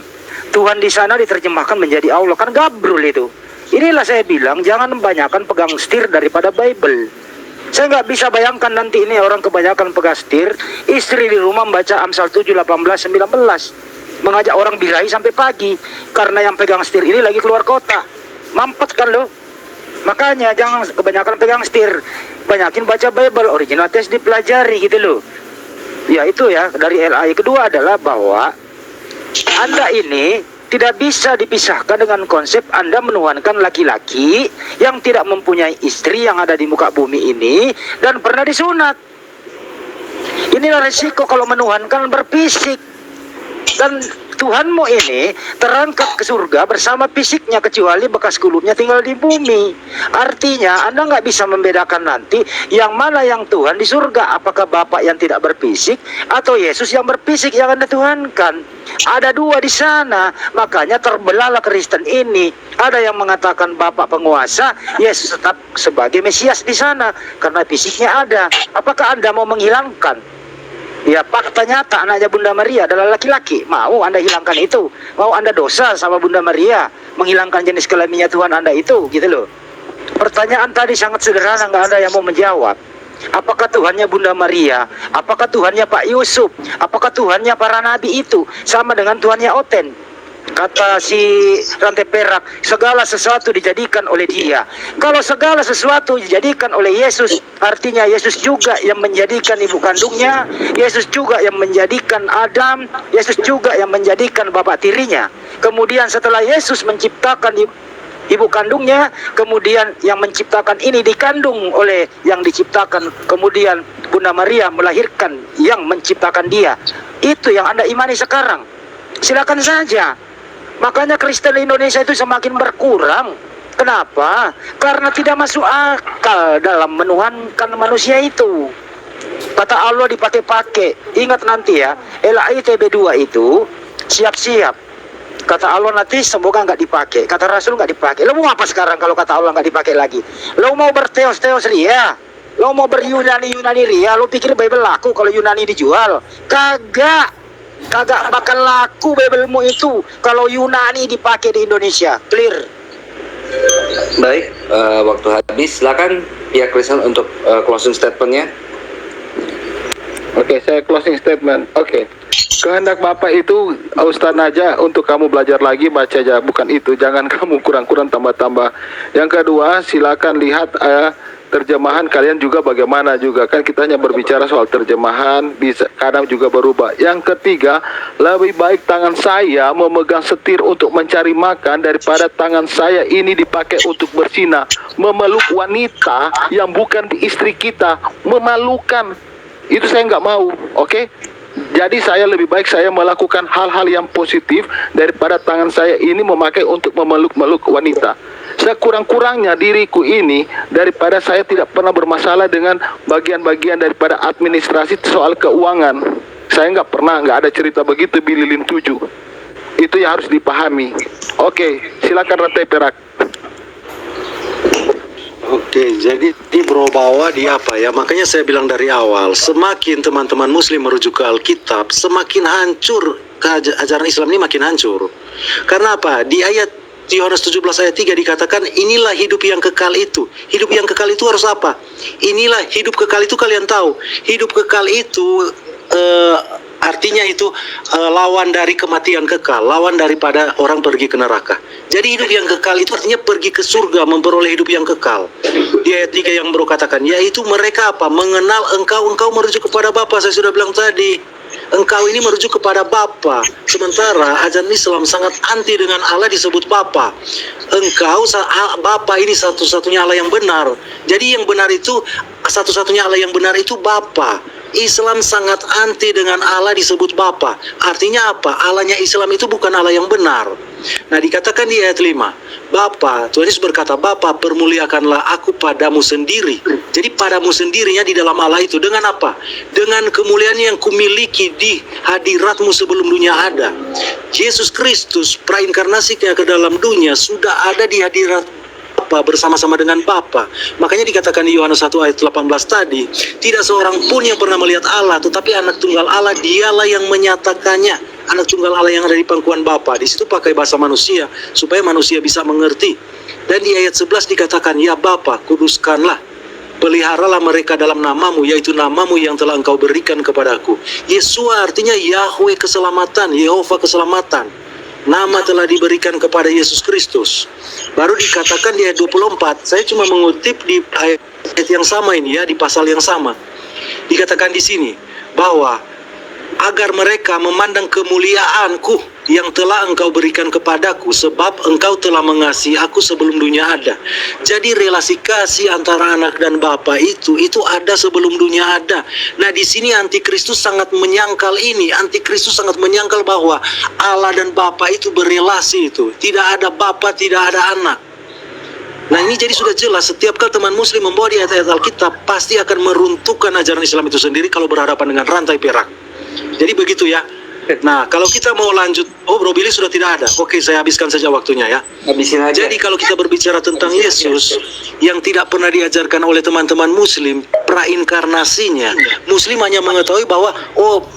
Tuhan di sana diterjemahkan menjadi Allah, kan gabrul itu. Inilah saya bilang jangan membanyakkan pegang setir daripada Bible. Saya nggak bisa bayangkan nanti ini orang kebanyakan pegang setir, istri di rumah membaca Amsal 7, 18, 19. Mengajak orang birahi sampai pagi karena yang pegang setir ini lagi keluar kota, mampet kan lo. Makanya jangan kebanyakan pegang setir, banyakin baca Bible, original text dipelajari gitu loh. Ya itu ya dari LAI. Kedua adalah bahwa Anda ini tidak bisa dipisahkan dengan konsep Anda menuhankan laki-laki yang tidak mempunyai istri yang ada di muka bumi ini dan pernah disunat. Inilah resiko kalau menuhankan berfisik. Dan Tuhanmu ini terangkat ke surga bersama fisiknya, kecuali bekas kulitnya tinggal di bumi. Artinya Anda nggak bisa membedakan nanti yang mana yang Tuhan di surga, apakah Bapak yang tidak berfisik atau Yesus yang berfisik yang Anda tuhankan. Ada dua di sana, makanya terbelahlah Kristen ini. Ada yang mengatakan Bapak penguasa, Yesus tetap sebagai Mesias di sana karena fisiknya ada. Apakah Anda mau menghilangkan? Ya fakta nyata anaknya Bunda Maria adalah laki-laki. Mau Anda hilangkan itu? Mau Anda dosa sama Bunda Maria menghilangkan jenis kelaminnya Tuhan Anda itu, gitu loh. Pertanyaan tadi sangat sederhana, nggak ada yang mau menjawab. Apakah Tuhannya Bunda Maria? Apakah Tuhannya Pak Yusuf? Apakah Tuhannya para nabi itu sama dengan Tuhannya Oten? Kata si rantai perak, segala sesuatu dijadikan oleh dia. Kalau segala sesuatu dijadikan oleh Yesus, artinya Yesus juga yang menjadikan ibu kandungnya, Yesus juga yang menjadikan Adam, Yesus juga yang menjadikan bapak tirinya. Kemudian setelah Yesus menciptakan ibu kandungnya, kemudian yang menciptakan ini dikandung oleh yang diciptakan, kemudian Bunda Maria melahirkan yang menciptakan dia. Itu yang Anda imani sekarang. Silakan saja. Makanya Kristen Indonesia itu semakin berkurang. Kenapa? Karena tidak masuk akal dalam menuhankan manusia itu. Kata Allah dipakai-pakai. Ingat nanti ya, LAI TB2 itu siap-siap. Kata Allah nanti semoga nggak dipakai. Kata Rasul nggak dipakai. Lo mau apa sekarang kalau kata Allah nggak dipakai lagi? Lo mau berteos-teos ria? Lo mau beryunani-yunani ria? Lo pikir Bible laku kalau Yunani dijual? Kagak bakal laku Biblemu itu kalau Yunani dipakai di Indonesia. Clear. Baik, waktu habis. Silakan pihak Kristen untuk closing statementnya. Oke, saya closing statement. Oke. Kehendak Bapak itu Ustaz Naja untuk kamu belajar lagi baca aja, bukan itu. Jangan kamu kurang-kurang tambah-tambah. Yang kedua, silakan lihat terjemahan kalian juga bagaimana juga, kan kita hanya berbicara soal terjemahan, bisa kadang juga berubah. Yang ketiga, lebih baik tangan saya memegang setir untuk mencari makan daripada tangan saya ini dipakai untuk berzina, memeluk wanita yang bukan istri kita. Memalukan, itu saya nggak mau. Oke? Jadi saya lebih baik saya melakukan hal-hal yang positif daripada tangan saya ini memakai untuk memeluk-meluk wanita. Sekurang-kurangnya diriku ini daripada saya tidak pernah bermasalah dengan bagian-bagian daripada administrasi soal keuangan. Saya nggak ada cerita begitu di lilin 7. Itu yang harus dipahami. Oke, silakan rantai perak. Oke, jadi di bawah di apa ya? Makanya saya bilang dari awal, semakin teman-teman Muslim merujuk ke Alkitab, semakin hancur ajaran Islam ini, makin hancur. Karena apa? Di ayat Yohanes 17 ayat 3 dikatakan, inilah hidup yang kekal itu. Hidup yang kekal itu harus apa? Inilah hidup kekal itu, kalian tahu. Hidup kekal itu artinya itu lawan dari kematian kekal, lawan daripada orang pergi ke neraka. Jadi hidup yang kekal itu artinya pergi ke surga, memperoleh hidup yang kekal. Di ayat 3 yang baru katakan, yaitu mereka apa? Mengenal engkau merujuk kepada Bapa. Saya sudah bilang tadi, engkau ini merujuk kepada Bapa. Sementara ajaran Islam sangat anti dengan Allah disebut Bapa. Engkau, Bapa ini satu-satunya Allah yang benar. Jadi yang benar itu, satu-satunya Allah yang benar itu Bapa. Islam sangat anti dengan Allah disebut Bapa. Artinya apa? Allahnya Islam itu bukan Allah yang benar. Nah, dikatakan di ayat 5, Bapa, Tuhan Yesus berkata, Bapa permuliakanlah aku padamu sendiri. Jadi padamu sendirinya di dalam Allah itu. Dengan apa? Dengan kemuliaan yang kumiliki di hadiratmu sebelum dunia ada. Yesus Kristus prainkarnasinya ke dalam dunia sudah ada di hadirat Bapa bersama-sama dengan Bapa. Makanya dikatakan di Yohanes 1 ayat 18 tadi, tidak seorang pun yang pernah melihat Allah, tetapi anak tunggal Allah dialah yang menyatakannya. Anak tunggal Allah yang ada di pangkuan Bapa. Di situ pakai bahasa manusia supaya manusia bisa mengerti. Dan di ayat 11 dikatakan, ya Bapa, kuduskanlah, peliharalah mereka dalam namamu, yaitu namamu yang telah engkau berikan kepadaku. Yesua artinya Yahweh keselamatan, Yehova keselamatan. Nama telah diberikan kepada Yesus Kristus. Baru dikatakan di ayat 24, saya cuma mengutip di ayat yang sama ini ya, di pasal yang sama. Dikatakan di sini bahwa agar mereka memandang kemuliaanku yang telah engkau berikan kepadaku, sebab engkau telah mengasihi aku sebelum dunia ada. Jadi relasi kasih antara anak dan bapa itu ada sebelum dunia ada. Nah di sini antikristus sangat menyangkal ini. Antikristus sangat menyangkal bahwa Allah dan bapa itu berelasi itu. Tidak ada bapa, tidak ada anak. Nah ini jadi sudah jelas, setiap kali teman muslim membawa di ayat-ayat Alkitab pasti akan meruntuhkan ajaran Islam itu sendiri kalau berhadapan dengan rantai perak. Jadi begitu ya. Nah kalau kita mau lanjut, Bro Billy sudah tidak ada. Oke, saya habiskan saja waktunya ya. Habisin aja. Jadi kalau kita berbicara tentang Yesus yang tidak pernah diajarkan oleh teman-teman muslim, prainkarnasinya, muslim hanya mengetahui bahwa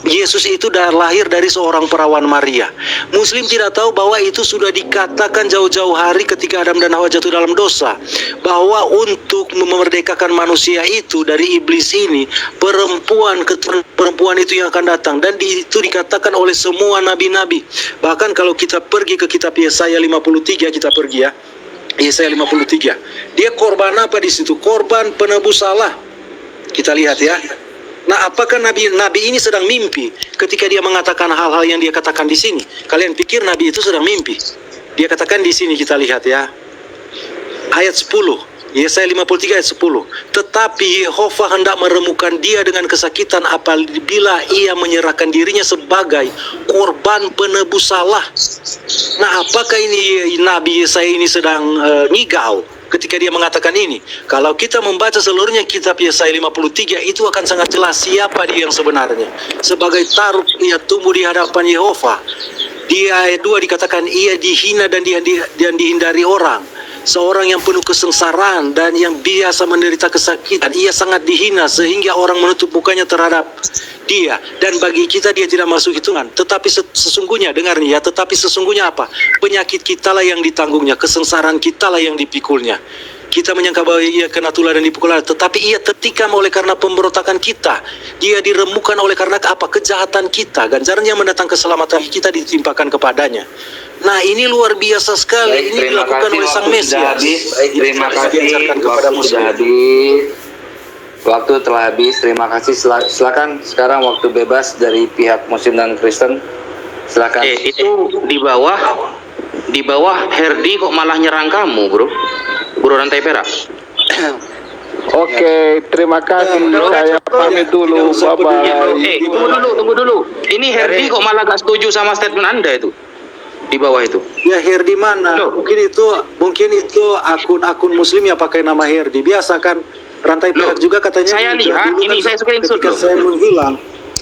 Yesus itu lahir dari seorang perawan Maria. Muslim tidak tahu bahwa itu sudah dikatakan jauh-jauh hari ketika Adam dan Hawa jatuh dalam dosa, bahwa untuk memerdekakan manusia itu dari iblis ini, perempuan itu yang akan datang. Dan itu dikatakan oleh semua nabi-nabi. Bahkan kalau kita pergi ke kitab Yesaya 53, kita pergi ya. Yesaya 53. Dia korban apa di situ? Korban penebus salah. Kita lihat ya. Nah, apakah nabi ini sedang mimpi ketika dia mengatakan hal-hal yang dia katakan di sini? Kalian pikir nabi itu sedang mimpi? Dia katakan di sini, kita lihat ya. Ayat 10. Yesaya 53 ayat 10. Tetapi Yehova hendak meremukkan dia dengan kesakitan apabila ia menyerahkan dirinya sebagai korban penebus salah. Nah, apakah ini Nabi Yesaya ini sedang ngigau ketika dia mengatakan ini? Kalau kita membaca seluruhnya kitab Yesaya 53, itu akan sangat jelas siapa dia yang sebenarnya. Sebagai taruk ia tumbuh di hadapan Yehova. Di ayat 2 dikatakan ia dihina dan dihindari orang. Seorang yang penuh kesengsaraan dan yang biasa menderita kesakitan. Ia sangat dihina sehingga orang menutup mukanya terhadap dia. Dan bagi kita dia tidak masuk hitungan. Tetapi sesungguhnya, dengar nih ya, tetapi sesungguhnya apa? Penyakit kita lah yang ditanggungnya, kesengsaraan kita lah yang dipikulnya. Kita menyangka bahwa ia kena tulah dan dipukul, tetapi ia tertikam oleh karena pemberontakan kita. Dia diremukkan oleh karena apa? Kejahatan kita. Ganjaran yang mendatang keselamatan kita ditimpakan kepadanya. Nah ini luar biasa sekali. Baik, ini dilakukan oleh Sang Mesias. Terima kasih. Waktu sudah habis. Waktu telah habis. Terima kasih. Silakan sekarang waktu bebas dari pihak Muslim dan Kristen. Silakan. Itu di bawah Herdi kok malah nyerang kamu, bro rantai perak. Oke, terima kasih. Saya pamit dulu. Bye-bye. Tunggu dulu. Ini Herdi kok malah gak setuju sama statement Anda itu? Di bawah itu. Ya Herdi mana? Mungkin itu akun muslim yang pakai nama Herdi. Biasa kan rantai perak juga katanya. Saya lihat ini saya screenshot ketika saya menghilang.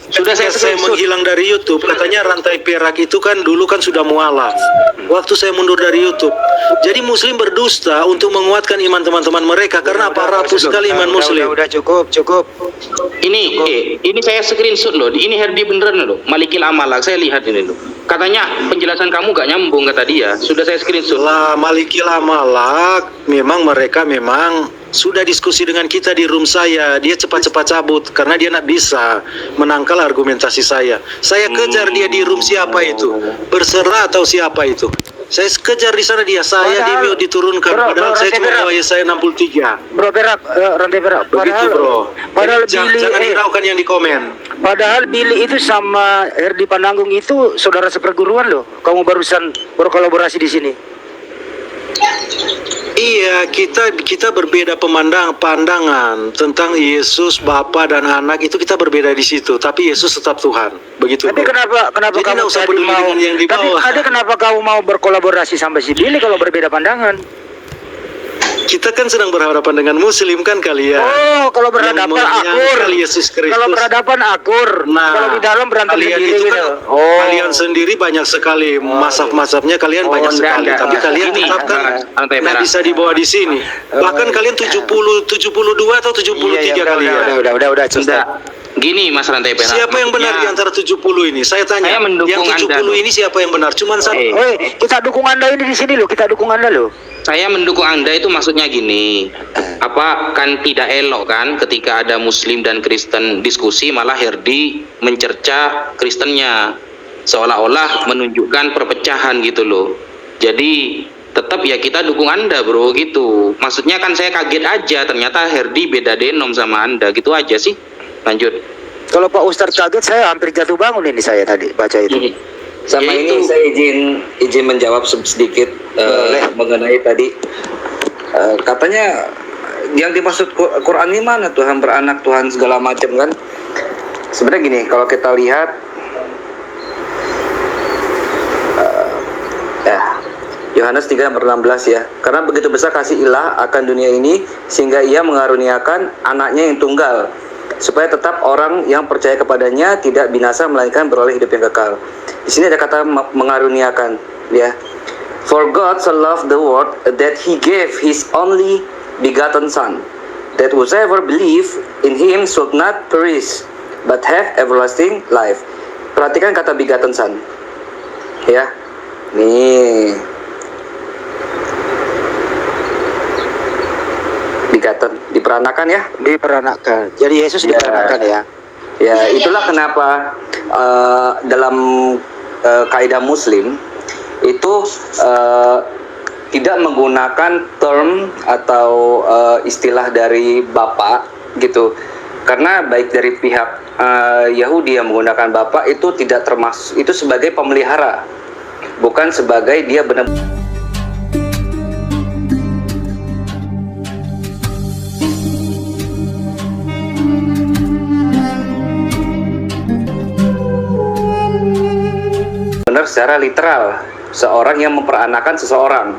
Sudah saya menghilang dari YouTube, katanya rantai perak itu kan dulu kan sudah mualaf. Waktu saya mundur dari YouTube. Jadi muslim berdusta untuk menguatkan iman teman-teman mereka karena apa? Rapuh sekali iman muslim. Udah cukup. Ini saya screenshot loh. Ini Herdi beneran loh. Malikil Amalak, saya lihat ini loh. Katanya penjelasan kamu gak nyambung kata dia. Sudah saya screenshot. Lah Malikil Amalak, mereka memang sudah diskusi dengan kita di room saya. Dia cepat-cepat cabut karena dia nak bisa menangkal argumentasi saya. Saya kejar dia di room siapa itu? Berserah atau siapa itu? Saya kejar di sana dia. Saya di mute diturunkan. Padahal saya cuma bawa saya 63. Bro Perak, rantai perak. Begitu bro. Padahal Jangan hiraukan yang di komen. Padahal Billy itu sama Herdi Pananggung itu saudara seperguruan loh. Kamu baru kolaborasi di sini. Iya, kita berbeda pandangan tentang Yesus, Bapa dan Anak, itu kita berbeda di situ. Tapi Yesus tetap Tuhan. Begitu. Tapi bro. kenapa Jadi kamu nggak usah tadi peduli mau? dengan yang di Tapi bawah. tadi kenapa kamu mau berkolaborasi sampai si Billy kalau berbeda pandangan? Kita kan sedang berhadapan dengan Muslim kan kalian. Oh, kalau berhadapan Yang akur. menyangkal Yesus Kristus. Kalau berhadapan akur. Nah, Kalau di dalam berantem kalian sendiri itu gitu. kan, kalian sendiri banyak sekali mazhab-mazhabnya, kalian banyak sekali. Tapi kalian Ini, tetap kan rantai nggak merah. bisa dibawa di sini. Bahkan kalian 72 atau 73 kalian. Udah, Sudah. Gini Mas Rantai Perak. Siapa yang benar di antara 70 ini? Saya tanya. Saya mendukung yang 70 Anda. ini siapa yang benar? Cuman satu. Oi, kita dukung Anda ini di sini loh. Kita dukung Anda loh. Saya mendukung Anda itu maksudnya gini, apa kan tidak elok kan ketika ada Muslim dan Kristen diskusi malah Herdi mencerca Kristennya seolah-olah menunjukkan perpecahan gitu loh. Jadi tetap ya kita dukung Anda bro gitu. Maksudnya kan saya kaget aja ternyata Herdi beda denom sama Anda gitu aja sih. Lanjut. Kalau Pak Ustadz kaget, saya hampir jatuh bangun ini saya tadi baca itu. Sama Ya, ini itu. saya izin menjawab sedikit mengenai tadi katanya yang dimaksud Quran ini mana Tuhan beranak, Tuhan segala macam kan. Sebenarnya gini, kalau kita lihat Yohanes 3:16 ya. Karena begitu besar kasih ilah akan dunia ini sehingga ia mengaruniakan anaknya yang tunggal supaya tetap orang yang percaya kepadanya tidak binasa melainkan beroleh hidup yang kekal. Di sini ada kata mengaruniakan ya. For God so loved the world that he gave his only begotten son, that whosoever believe in him should not perish but have everlasting life. Perhatikan kata begotten son. Ya. Nih. Begotten, diperanakan ya. Diperanakan. Jadi Yesus Ya. diperanakan ya. Ya, itulah kenapa dalam kaidah Muslim itu tidak menggunakan term atau istilah dari bapak gitu. Karena baik dari pihak Yahudi yang menggunakan bapak itu tidak termasuk, itu sebagai pemelihara, bukan sebagai dia benar. Benar secara literal seorang yang memperanakan seseorang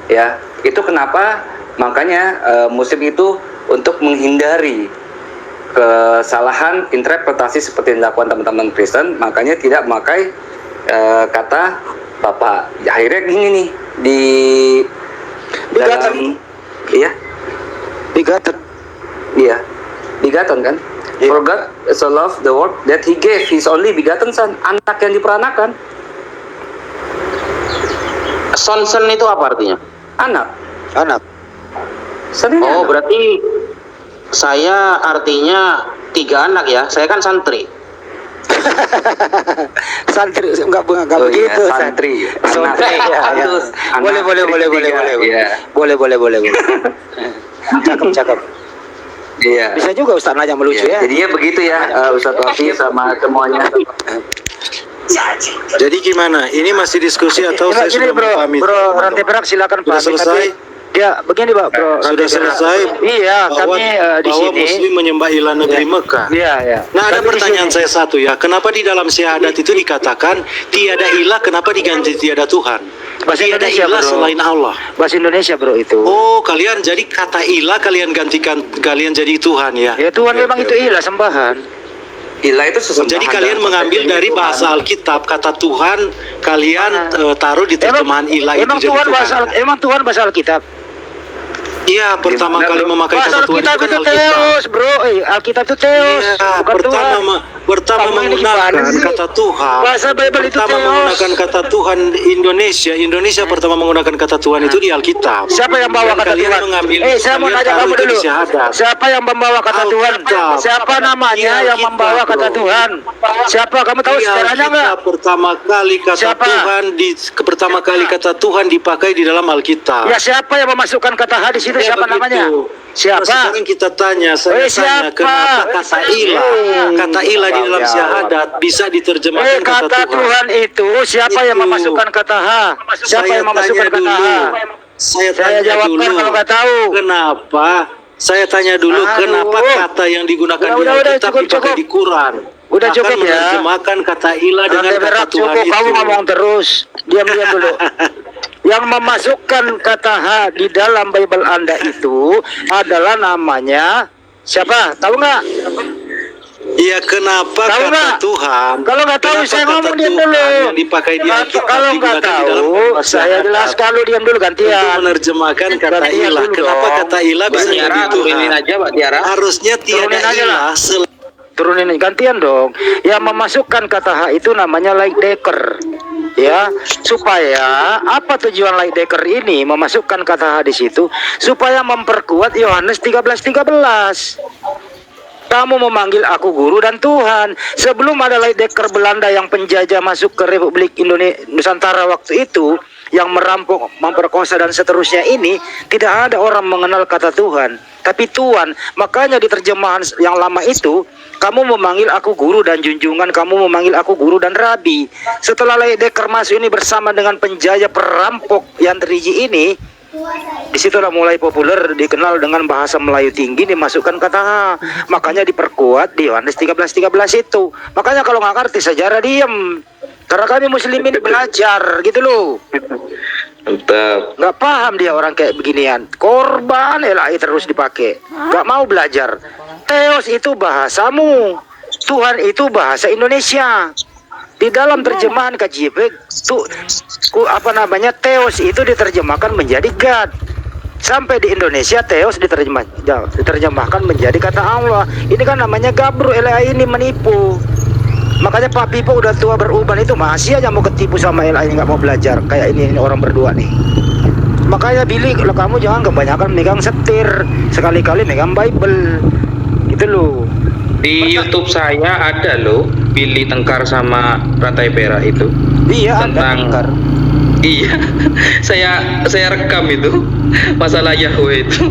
ya. Itu kenapa makanya Muslim itu untuk menghindari kesalahan interpretasi seperti yang dilakukan teman-teman Kristen, makanya tidak memakai kata bapak. Akhirnya gini nih di dalam iya Begotten. iya begotten kan. For God so loved the world that he gave his only begotten son, anak yang diperanakan. Sonsen itu apa artinya? Anak. Son ini Oh anak. berarti saya artinya 3 anak ya. Saya kan santri. Santri enggak Oh iya, begitu. santri. Anak. Santri, ya, ya. Atus, anak. Boleh. Iya. Boleh. Cakep. Iya. Bisa juga Ustaz nanya melucu ya. Iya. Jadinya begitu ya, Ustadz Wafi sama semuanya. Jadi gimana? Ini masih diskusi atau saya Gini, sudah bro, memahami? Rantai Perak silakan Sudah pahami. selesai? Tapi dia begini, Pak, bro. Sudah Rantai Perak. selesai? Iya, bahwa, kami di bahwa sini. Muslim menyembah ilah negeri Mekah. Iya. Nah, ada Kami di pertanyaan sini. saya satu ya. Kenapa di dalam syahadat itu dikatakan tiada ilah, kenapa diganti tiada Tuhan? Bahasa Tiada Indonesia, ilah bro. selain Allah. Bahasa Indonesia, bro, itu. Oh, kalian jadi kata ilah kalian gantikan, kalian jadi Tuhan ya? Ya Tuhan Oke, memang oke, itu oke. ilah sembahan. Ilah itu sesembahan. Jadi kalian dalam mengambil konteks dari ini bahasa Tuhan. Alkitab kata Tuhan, kalian taruh di terjemahan ilah itu emang jadi Tuhan Tuhan. emang Tuhan bahasa Alkitab. Iya, pertama Gimana, kali bro? memakai Bahasa kata Tuhan Alkitab itu kan itu Alkitab. Theos, bro. Alkitab itu Theos, Iya, bukan Tuhan. pertama Kamu ini menggunakan gimana sih? kata Tuhan. Bahasa Bible itu pertama Theos. menggunakan kata Tuhan Indonesia pertama menggunakan kata Tuhan itu di Alkitab. Siapa yang bawa Dan kata kalian Tuhan? mengambil- Saya mau kalian tanya taruh kamu itu di dulu. syahadat. Siapa yang membawa kata Tuhan? Alkitab. Siapa namanya Di yang Alkitab, membawa kata bro. Tuhan? Siapa? Kamu tahu Di sejarahnya Alkitab nggak? pertama kali kata Siapa? Tuhan pertama kali kata Tuhan dipakai di dalam Alkitab. Ya siapa yang memasukkan kata hadis itu? Ya, Siapa begitu. namanya? Nah, Siapa? sekarang kita tanya, saya tanya Siapa? kenapa kata ilah di dalam syahadat bisa diterjemahkan Kata Tuhan itu siapa yang Itu. memasukkan kata H? Siapa Saya yang memasukkan tanya kata H? dulu. Saya Saya tanya jawabkan dulu. kalau nggak tahu. Kenapa? Saya tanya dulu, Aduh. kenapa kata yang digunakan di Udah, Alkitab cukup, dipakai cukup. di Quran? Udah Akan cukup ya. menerjemahkan kata ilah dengan Rantai kata berat Tuhan cukup, itu. kamu ngomong terus. Diam-diam dulu. Yang memasukkan kata H di dalam Bible Anda itu adalah namanya siapa? Tahu nggak? Iya, kenapa Tahu kata nggak? Tuhan? Kalau nggak tahu Kenapa saya kata ngomong diam Tuhan dulu. yang dipakai di Alkitab Kalau nggak digunakan di dalam tahu, bahasa saya Arab jelaskan lu diam dulu untuk gantian. menerjemahkan kata Gantian ilah. dulu Kenapa dong. kata ilah bisa Tiara, jadi turunin Tuhan? aja Pak Tiara. Harusnya tiada Turunin aja lah. ilah selain Turunin gantian dong. Yang memasukkan kata H itu namanya Lightdecker. Ya, supaya apa tujuan Lightdecker ini memasukkan kata H di situ supaya memperkuat Yohanes 13:13. Kamu memanggil aku guru dan Tuhan. Sebelum ada Lightdecker Belanda yang penjajah masuk ke Republik Indonesia Nusantara waktu itu, yang merampok, memperkosa dan seterusnya ini, tidak ada orang mengenal kata Tuhan, tapi Tuhan. Makanya di terjemahan yang lama itu, kamu memanggil aku guru dan junjungan, kamu memanggil aku guru dan rabi. Setelah Lightdecker masuk ini bersama dengan penjajah perampok yang teriji ini, disitulah mulai populer, dikenal dengan bahasa Melayu tinggi, dimasukkan kata H. Makanya diperkuat di Yohanes 13:13 itu. Makanya kalau nggak ngerti sejarah diem. Karena kami muslimin belajar gitu loh. Mantap. Nggak paham dia orang kayak beginian. Korban ilahi terus dipakai. Nggak mau belajar. Theos itu bahasamu. Tuhan itu bahasa Indonesia. Di dalam terjemahan KJV Theos itu diterjemahkan menjadi God. Sampai di Indonesia Theos diterjemahkan menjadi kata Allah. Ini kan namanya Gabru, ilahi ini menipu. Makanya Pak Pipo udah tua beruban itu masih aja mau ketipu sama ilahi, nggak mau belajar. Kayak ini orang berdua nih. Makanya Billy, kalau kamu jangan kebanyakan megang setir, sekali-kali megang Bible. Gitu loh. Di YouTube saya ada loh Billy Tengkar sama Rantai Perak itu. Iya, Tentang- ada. Iya, saya rekam itu masalah Yahweh itu.